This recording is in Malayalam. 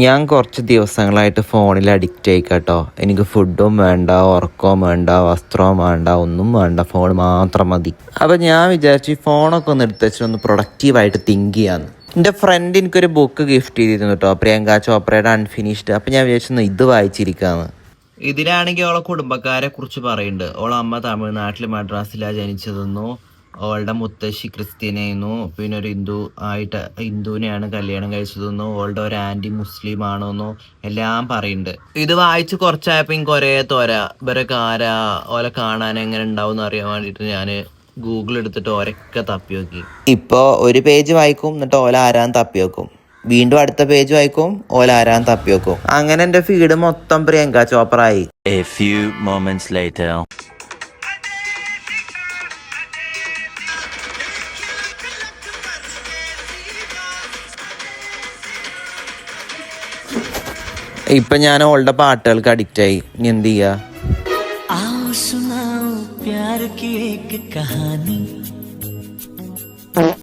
ഞാൻ കുറച്ച് ദിവസങ്ങളായിട്ട് ഫോണിൽ അഡിക്റ്റ് ആയി കേട്ടോ. എനിക്ക് ഫുഡും വേണ്ട, ഉറക്കവും വേണ്ട, വസ്ത്രവും വേണ്ട, ഒന്നും വേണ്ട, ഫോൺ മാത്രം മതി. അപ്പം ഞാൻ വിചാരിച്ചു ഈ ഫോണൊക്കെ ഒന്ന് എടുത്ത് വെച്ചിട്ട് ഒന്ന് പ്രൊഡക്റ്റീവായിട്ട് തിങ്ക് ചെയ്യാമെന്ന്. എൻ്റെ ഫ്രണ്ട് എനിക്കൊരു ബുക്ക് ഗിഫ്റ്റ് ചെയ്തിരുന്നു കേട്ടോ, പ്രിയങ്ക ചോപ്രയുടെ അൺഫിനിഷ്ഡ്. അപ്പം ഞാൻ വിചാരിച്ചു ഇത് വായിച്ചിരിക്കാമെന്ന്. ഇതിലാണെങ്കിൽ ഓളെ കുടുംബക്കാരെ കുറിച്ച് പറയുന്നുണ്ട്. ഓളെ അമ്മ തമിഴ്നാട്ടിൽ മദ്രാസിലാണ് ജനിച്ചതെന്നു, ഓളുടെ മുത്തശ്ശി ക്രിസ്ത്യനായിരുന്നു, പിന്നെ ഒരു ഹിന്ദുവിനെയാണ് കല്യാണം കഴിച്ചതെന്നു, ഓളുടെ ഒരു ആൻറ്റി മുസ്ലിം ആണെന്നോ എല്ലാം പറയുന്നുണ്ട്. ഇത് വായിച്ച് കുറച്ചായപ്പോൾ എനിക്ക് ഒരേ ഇവരൊക്കെ ആരാ, ഓലെ കാണാൻ എങ്ങനെ ഉണ്ടാവും എന്ന് അറിയാൻ വേണ്ടിയിട്ട് ഞാൻ ഗൂഗിൾ എടുത്തിട്ട് ഓരൊക്കെ തപ്പി നോക്കി. ഇപ്പോൾ ഒരു പേജ് വായിക്കും, എന്നിട്ട് ഓല ആരാന്ന് തപ്പി വെക്കും. വീണ്ടും അടുത്ത പേജ് വായിക്കും, ഓല ആരാന്ന് തപ്പി വെക്കും. അങ്ങനെ എൻ്റെ ഫീഡ് മൊത്തം പ്രിയങ്ക ചോപ്ര ആയി. A few moments later. ഇപ്പൊ ഞാൻ ഓളുടെ പാട്ടുകൾക്ക് അഡിക്റ്റ് ആയി. ഇനി എന്ത് ചെയ്യാ? आओ सुनाओ प्यार की एक कहानी